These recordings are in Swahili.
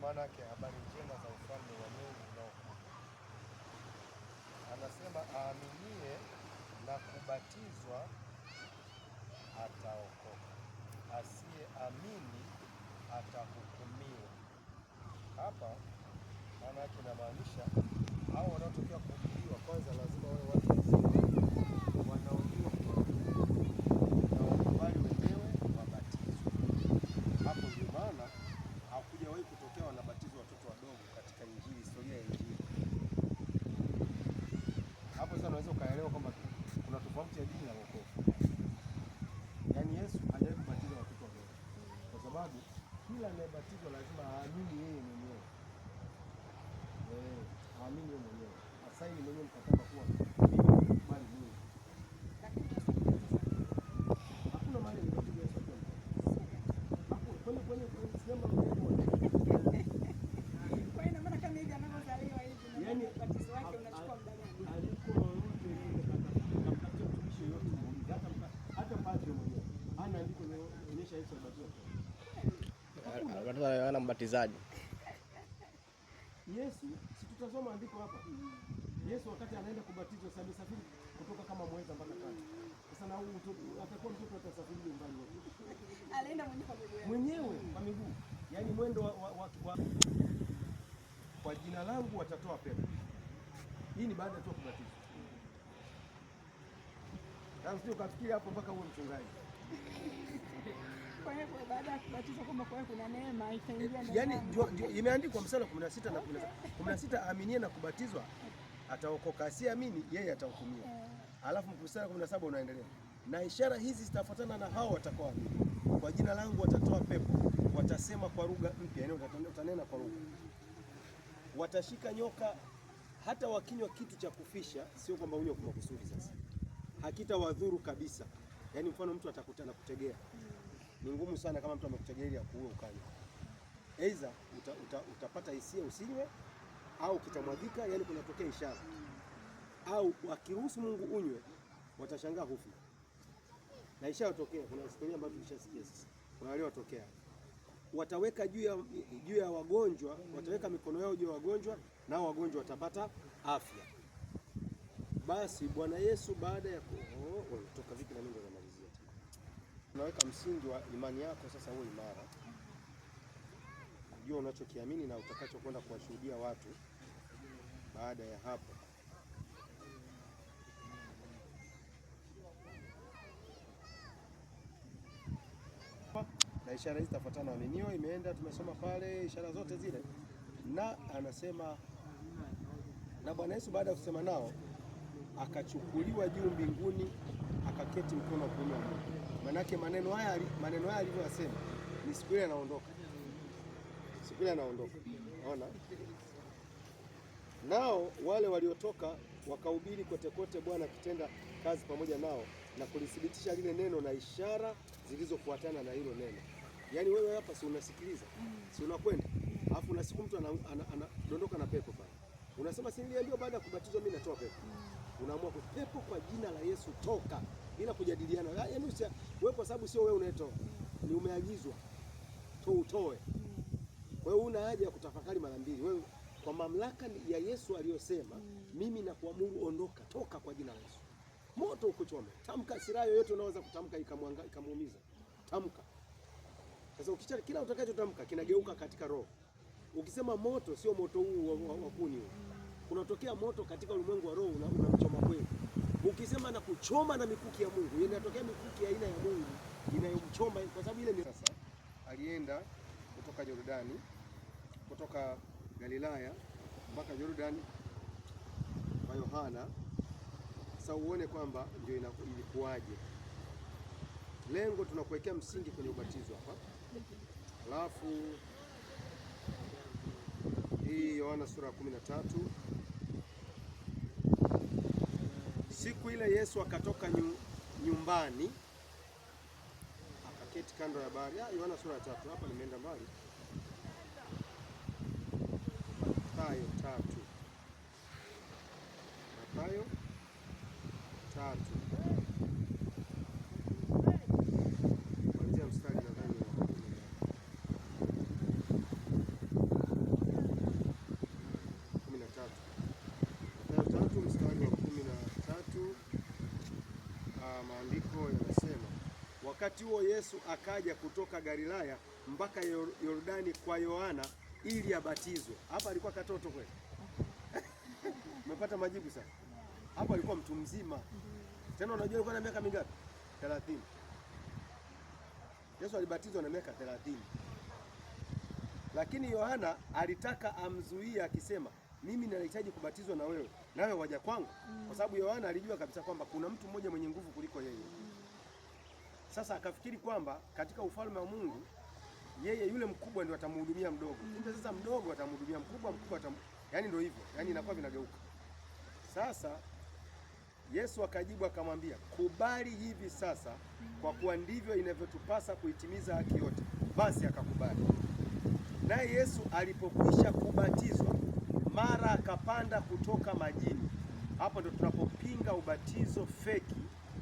maana yake habari njema za ufalme wa Mungu unaokuja. Anasema aaminie na kubatizwa ataokoka, asiyeamini atahukumiwa. Hapa maana yake inamaanisha hao wanaotokea kuhubiriwa kwanza lazima wawe watu wanaojua na wakubali wenyewe wabatizwe. Hapo ndio maana hakujawahi kutokea wanabatizwa watoto wadogo katika Injili, historia ya Injili. Hapo sasa unaweza ukaelewa kwamba kuna tofauti ya dini na wokovu. Yaani Yesu hajawahi kubatiza watoto wadogo, kwa sababu kila anayebatizwa lazima aamini yeye mwenyewe. Aamini yeye mwenyewe, asaini mwenyewe mkataba kuwa mimi nakubali Mungu. Hakuna mahali nilibatizwa Yesu akiwa mtoto. Hapo kwenye sinema kwa ina maana kama hivi anavyozaliwa hivi na yani ubatizo wake unachukua muda gani? Hata padre mwenyewe ana andiko linaonyesha Yesu alibatizwa. Ana mbatizaji. Yesu, si tutasoma andiko hapa. Yesu wakati anaenda kubatizwa alisafiri kutoka kama Mweza mpaka Tanga. Sasa na huyu mtoto atakuwa mtoto atasafiri nyumbani wote. Alienda mwenyewe kwa miguu. Yaani mwendo wa kwa jina langu watatoa pepo. Hii ni baada tu ya kubatizwa. Sasa sio kafikiri hapo mpaka uwe mchungaji. Kwa hiyo baada ya kubatizwa kama kwa kuna neema itaingia ndani. Yaani imeandikwa mstari 16 na 16 aaminie na kubatizwa ataokoka, asiamini yeye atahukumiwa. Alafu mstari 17 unaendelea. Na ishara hizi zitafuatana na hao watakaoamini. Kwa jina langu watatoa pepo, watasema kwa lugha mpya, yaani utanena kwa lugha. Watashika nyoka, hata wakinywa kitu cha kufisha, sio kwamba unywe kwa makusudi sasa. Hakitawadhuru kabisa. Yaani mfano mtu atakutana kutegea. Ni ngumu sana kama mtu amekutegea ili akuue ukanywa. Aidha utapata hisia usinywe au kitamwagika, yani kunatokea ishara. Au wakiruhusu Mungu unywe, watashangaa hufu. Na ishara tokea, kuna historia ambayo tulishasikia sasa. Kuna wale watokea. Wataweka juu ya wagonjwa, wataweka mikono yao juu ya wagonjwa, nao wagonjwa watapata afya. Basi Bwana Yesu baada ya kutoka vipi na Mungu anamalizia. Unaweka msingi wa imani yako sasa uwe imara. Jua unachokiamini na utakachokwenda kuwashuhudia watu baada ya hapo. Na ishara hizi zitafuatana waaminio, imeenda tumesoma pale ishara zote zile. Na anasema na Bwana Yesu baada ya kusema nao akachukuliwa juu mbinguni, akaketi mkono wa kuume wa Mungu. Manake maneno haya alivyosema ni siku ile anaondoka. Siku ile anaondoka. Unaona? Nao wale waliotoka wakahubiri kote kote, Bwana akitenda kazi pamoja nao na kulithibitisha lile neno na ishara zilizofuatana na hilo neno. Yaani wewe hapa si unasikiliza, si unakwenda, alafu una siku mtu anadondoka na pepo pale. Unasema si niliambiwa baada ya kubatizwa mimi natoa pepo. Unaamua kupepo kwa jina la Yesu toka bila kujadiliana. Yaani wewe kwa sababu sio wewe unayetoa, ni umeagizwa tu utoe. Kwa hiyo una haja ya kutafakari mara mbili. Wewe kwa mamlaka ya Yesu aliyosema, mimi na kuamuru ondoka, toka kwa jina la Yesu. Moto ukuchome. Tamka silaha yoyote unaweza kutamka ikamuumiza. Tamka. Sasa ukichana kila utakachotamka kinageuka katika roho. Ukisema moto sio moto huu wa kuni huu. Kunatokea moto katika ulimwengu wa roho unamchoma kweli. Ukisema na kuchoma na mikuki ya Mungu, inatokea mikuki ya aina ya Mungu inayomchoma kwa sababu ile ni sasa alienda kutoka Yordani, kutoka Galilaya mpaka Yordani kwa Yohana. Sasa uone kwamba ndio ilikuwaje. Lengo tunakuwekea msingi kwenye ubatizo hapa. Alafu hii Yohana sura ya 13. Siku ile Yesu akatoka nyumbani akaketi kando ya bahari. Yohana sura ya 3. Hapa nimeenda mbali. Mathayo 3. Mathayo 3. Kuanzia mstari nadhani wakati huo Yesu akaja kutoka Galilaya mpaka Yordani kwa Yohana ili abatizwe. Hapa alikuwa katoto kweli? Umepata majibu sasa. Hapo alikuwa mtu mzima. Tena unajua alikuwa na miaka mingapi? 30. Yesu alibatizwa na miaka 30. Lakini Yohana alitaka amzuie akisema, mimi ninahitaji kubatizwa na wewe, nawe waja kwangu? Kwa sababu Yohana alijua kabisa kwamba kuna mtu mmoja mwenye nguvu kuliko yeye. Sasa akafikiri kwamba katika ufalme wa Mungu yeye yule mkubwa ndio atamhudumia mdogo. Kumbe sasa mdogo atamhudumia mkubwa, yaani ndio hivyo. Yaani inakuwa vinageuka. Sasa Yesu akajibu akamwambia, kubali hivi sasa, kwa kuwa ndivyo inavyotupasa kuitimiza haki yote. Basi akakubali. Naye Yesu alipokwisha kubatizwa, mara akapanda kutoka majini. Hapo ndio tunapopinga ubatizo feki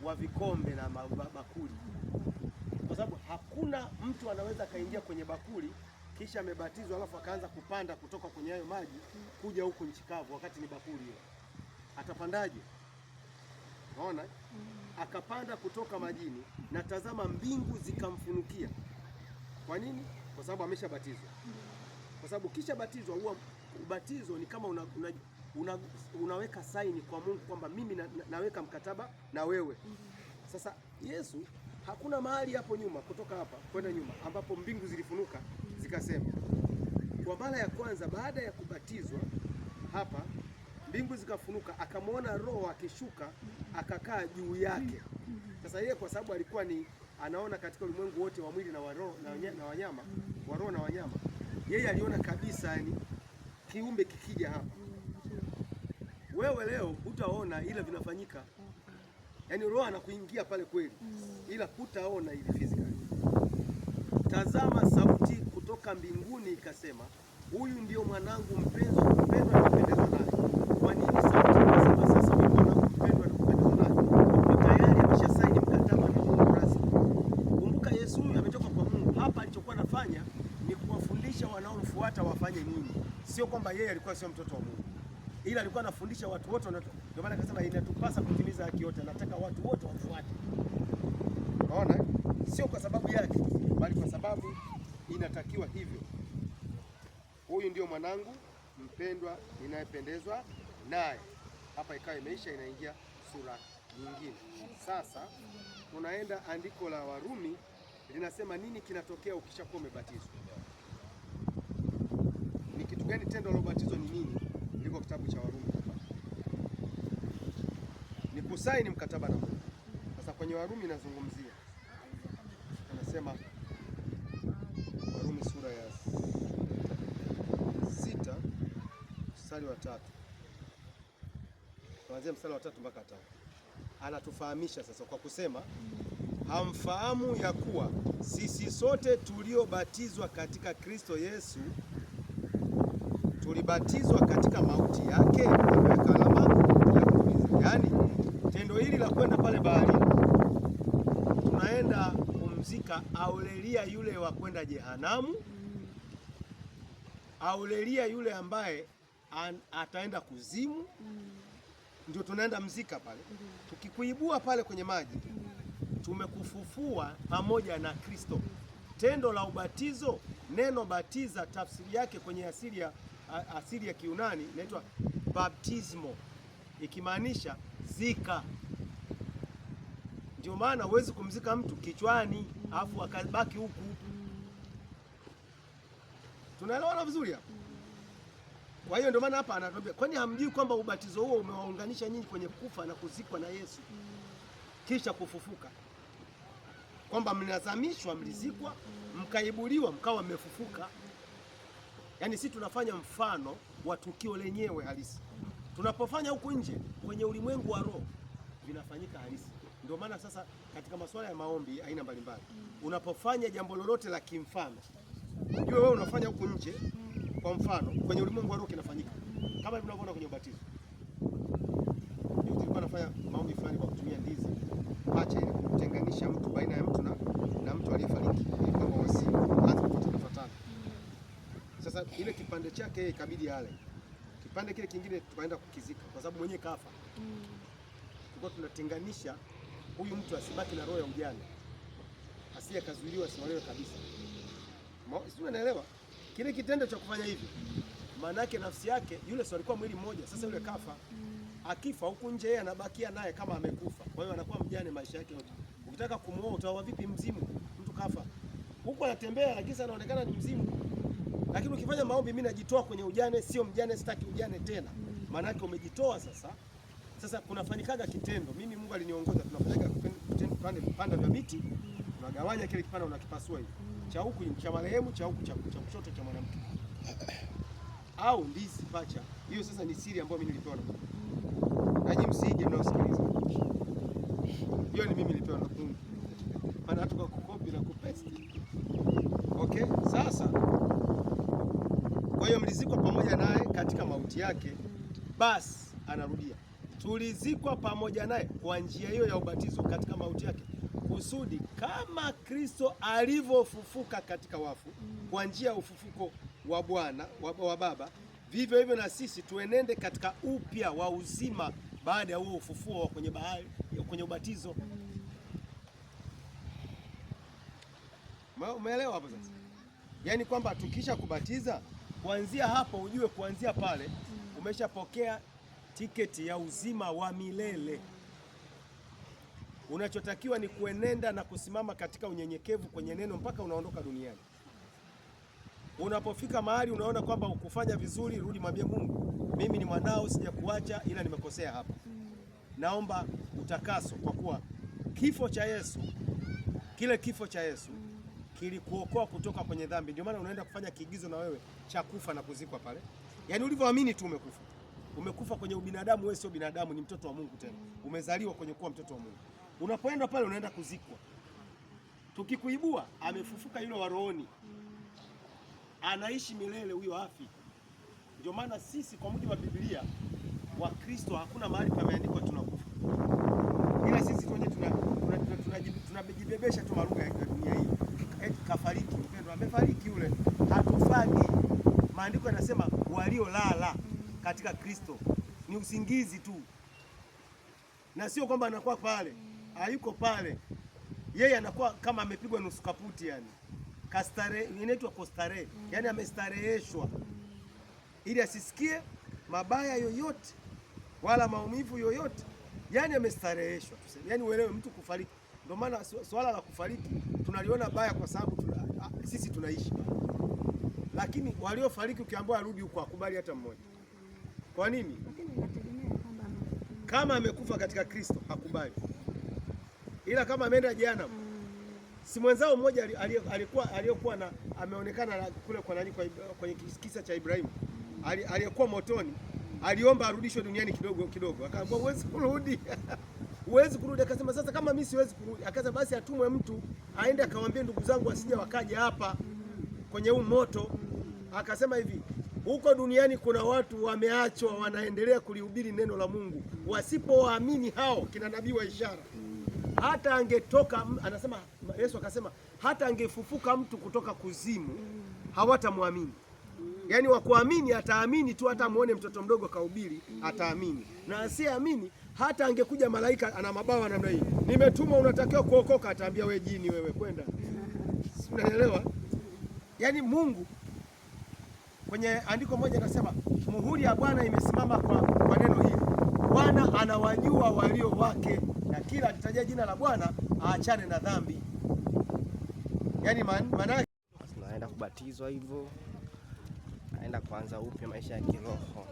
wa vikombe na bakuli, kwa sababu hakuna mtu anaweza kaingia kwenye bakuli kisha amebatizwa alafu akaanza kupanda kutoka kwenye hayo maji kuja huku nchi kavu wakati ni bakuli hilo. Atapandaje? Unaona? Akapanda kutoka majini na tazama mbingu zikamfunukia. Kwa nini? Kwa sababu ameshabatizwa. Kwa sababu kisha batizwa, huwa ubatizo ni kama unaweka saini kwa Mungu kwamba mimi naweka mkataba na wewe. Sasa Yesu hakuna mahali hapo nyuma, kutoka hapa kwenda nyuma, ambapo mbingu zilifunuka zikasema. Kwa mara ya kwanza baada ya kubatizwa hapa, mbingu zikafunuka, akamwona Roho akishuka akakaa juu yake. Sasa yeye kwa sababu alikuwa ni anaona katika ulimwengu wote wa mwili na wa roho na wanyama, wa roho na wanyama, yeye aliona kabisa yani kiumbe kikija hapa. Wewe leo hutaona ila vinafanyika. Yaani roho anakuingia pale kweli, ila hutaona hivi physically. Tazama sauti kutoka mbinguni ikasema, huyu ndio mwanangu mpendwa na kupendezwa naye. Kwa nini sauti inasema sasa huyu mwanangu mpendwa na kupendezwa naye? Kwa tayari ameshasaini mkataba na Mungu rasmi. Kumbuka Yesu huyu ametoka kwa Mungu. Hapa alichokuwa anafanya ni kuwafundisha wanaomfuata wafanye nini. Sio kwamba yeye alikuwa sio mtoto wa Mungu, ila alikuwa anafundisha watu wote. Ndio maana akasema inatupasa kutimiza haki yote, anataka watu wote wafuate. Unaona? Sio kwa sababu yake, bali kwa sababu inatakiwa hivyo. Huyu ndio mwanangu mpendwa ninayependezwa naye. Hapa ikawa imeisha, inaingia sura nyingine. Sasa tunaenda andiko la Warumi, linasema nini kinatokea ukishakuwa umebatizwa? Ni kitu gani tendo la ubatizo ni nini? Liko kitabu cha Warumi hapa. Ni kusaini mkataba na Mungu. Sasa kwenye Warumi nazungumzia, anasema Warumi sura ya 6 mstari wa 3. Kuanzia mstari wa 3 mpaka 5. Anatufahamisha sasa kwa kusema, hamfahamu ya kuwa sisi sote tuliobatizwa katika Kristo Yesu tulibatizwa katika mauti yake? Ameweka alama ya kuuliza. Yaani tendo hili la kwenda pale baharini, tunaenda kumzika Aurelia yule wa kwenda jehanamu, Aurelia yule ambaye ataenda kuzimu, ndio tunaenda mzika pale. Tukikuibua pale kwenye maji, tumekufufua pamoja na Kristo. Tendo la ubatizo, neno batiza tafsiri yake kwenye asili ya Kiunani inaitwa baptismo, ikimaanisha zika. Ndio maana huwezi kumzika mtu kichwani afu akabaki huku. Tunaelewana vizuri hapa? Kwa hiyo ndio maana hapa anatuambia, kwani hamjui kwamba ubatizo huo umewaunganisha nyinyi kwenye kufa na kuzikwa na Yesu kisha kufufuka? Kwamba mnazamishwa, mlizikwa, mkaibuliwa, mkawa mmefufuka. Yaani sisi tunafanya mfano wa tukio lenyewe halisi. Tunapofanya huku nje kwenye ulimwengu wa roho vinafanyika halisi. Ndio maana sasa katika masuala ya maombi aina mbalimbali, unapofanya jambo lolote la kimfano, unajua wewe unafanya huku nje, kwa mfano kwenye ulimwengu wa roho kinafanyika. Kama tunavyoona kwenye ubatizo. Tulikuwa nafanya maombi fulani kwa kutumia ndizi, pacha ile kutenganisha mtu baina ya mtu na mtu aliyefariki, ili kwamba wasianze kupata tofauti. Sasa ile kipande chake yeye ikabidi ale. Kipande kile kingine tukaenda kukizika kwa sababu mwenyewe kafa. Tulikuwa tunatenganisha huyu mtu asibaki na roho ya ujana. asije kazuiliwa asiolewe kabisa. Sio, unaelewa? Kile kitendo cha kufanya hivyo maana yake nafsi yake, yule sio alikuwa mwili mmoja, sasa yule kafa. Akifa huku nje yeye anabakia naye kama amekufa. Kwa hiyo anakuwa mjane maisha yake yote. Ukitaka kumuoa utaoa vipi mzimu? Mtu kafa. Huku anatembea lakini sasa anaonekana ni mzimu. Lakini ukifanya maombi, mimi najitoa kwenye ujane, sio mjane, sitaki ujane tena. Maana yake umejitoa sasa. Sasa kunafanyikaga kitendo. Mimi Mungu aliniongoza, tunafanyaga vipande vya miti, tunagawanya kile kipande unakipasua hivi. Cha huku cha marehemu, cha huku cha kushoto cha mwanamke. Au ndizi pacha. Hiyo sasa ni siri ambayo mimi nilipewa na Mungu. Nanyi msije mnaosikiliza. Hiyo ni mimi nilipewa na Mungu. Maana hata kwa kukopi na kupaste. Okay? Sasa kwa hiyo mlizikwa pamoja naye katika mauti yake, basi anarudia. Tulizikwa pamoja naye kwa njia hiyo ya ubatizo katika mauti yake, kusudi kama Kristo alivyofufuka katika wafu kwa njia ya ufufuko wa Bwana wa Baba, vivyo hivyo na sisi tuenende katika upya wa uzima baada ya huo ufufuo wa kwenye bahari, kwenye ubatizo. Umeelewa hapo sasa? Yaani kwamba tukisha kubatiza, kuanzia hapo ujue kuanzia pale umeshapokea tiketi ya uzima wa milele. Unachotakiwa ni kuenenda na kusimama katika unyenyekevu kwenye neno mpaka unaondoka duniani. Unapofika mahali unaona kwamba ukufanya vizuri, rudi mwambie Mungu, mimi ni mwanao, sijakuacha ila nimekosea hapa. Naomba utakaso, kwa kuwa kifo cha Yesu, kile kifo cha Yesu kilikuokoa kutoka kwenye dhambi. Ndio maana unaenda kufanya kiigizo na wewe cha kufa na kuzikwa pale. Yaani ulivyoamini tu umekufa. Umekufa kwenye ubinadamu, wewe sio binadamu, ni mtoto wa Mungu tena. Umezaliwa kwenye kuwa mtoto wa Mungu. Unapoenda pale unaenda kuzikwa. Tukikuibua amefufuka yule wa rohoni. Anaishi milele huyo afi. Ndio maana sisi kwa mujibu wa Biblia wa Kristo hakuna mahali pameandikwa tunakufa. Ila sisi tunajibebesha tu malugha ya dunia hii. Eti kafariki, mpendwa amefariki yule. Hatufagi. Maandiko yanasema waliolala katika Kristo ni usingizi tu. Na sio kwamba anakuwa pale. Hayuko pale. Yeye anakuwa kama amepigwa nusu kaputi yani. Kastare, inaitwa kostare. Yaani amestareheshwa. Ili asisikie mabaya yoyote wala maumivu yoyote. Yaani amestareheshwa. Yaani uelewe mtu kufariki. Ndio maana swala la kufariki tunaliona baya kwa sababu sisi tunaishi. Lakini waliofariki ukiambiwa arudi huko akubali hata mmoja. Kwa nini? Kama amekufa katika Kristo hakubali. Ila kama ameenda jehanamu, si mwenzao mmoja aliyokuwa na ameonekana kule kwa nani kwenye kisa cha Ibrahimu. Aliyekuwa motoni, aliomba arudishwe duniani kidogo kidogo. Akaambiwa huwezi kurudi. Huwezi kurudi. Akasema sasa kama mimi siwezi kurudi, akasema basi atumwe mtu aende akamwambie ndugu zangu wasije wakaja hapa kwenye huu moto. Akasema hivi, huko duniani kuna watu wameachwa wanaendelea kulihubiri neno la Mungu. Wasipowaamini hao kina nabii wa ishara, hata angetoka, anasema Yesu akasema hata angefufuka mtu kutoka kuzimu hawatamwamini. Yaani wakuamini ataamini tu, hata muone mtoto mdogo kahubiri ataamini. Na asiyeamini hata angekuja malaika ana mabawa namna hii, nimetumwa unatakiwa kuokoka, ataambia wewe jini wewe kwenda. Unaelewa? Yaani Mungu kwenye andiko moja anasema muhuri ya Bwana imesimama kwa neno hili. Bwana anawajua walio wake, na kila akitaja jina la Bwana aachane na dhambi. Yaani maana naenda kubatizwa hivyo, naenda kuanza upya maisha ya kiroho.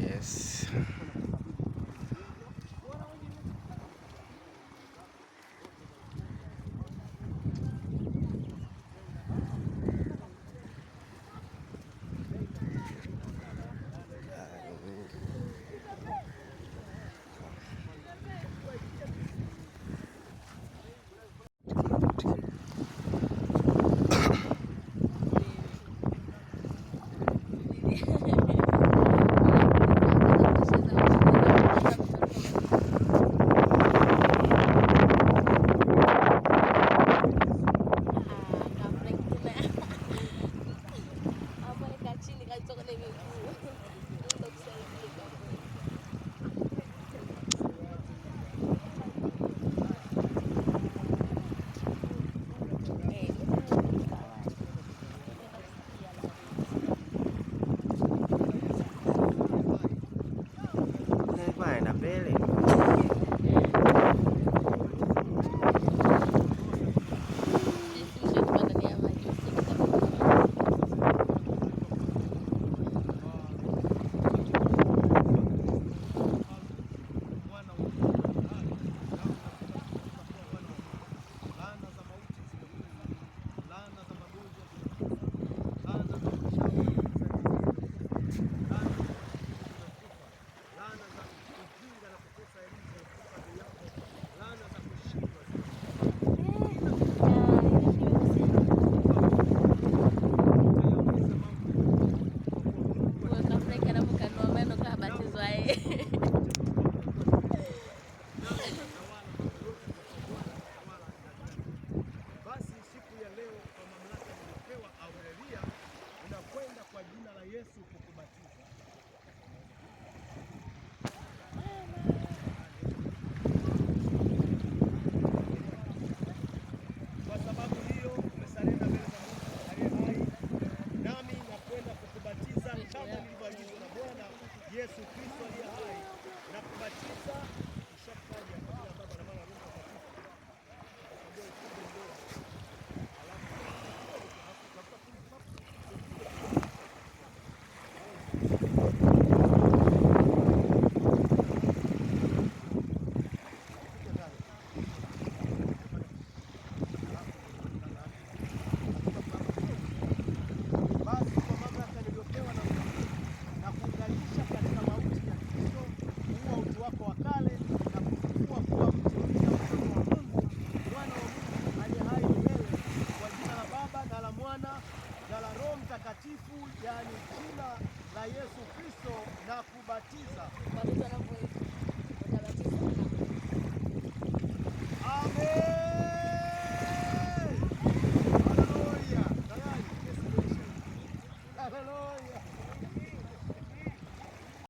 Yes. la Mwana na la Roho Mtakatifu, yaani jina la Yesu Kristo, na kubatiza.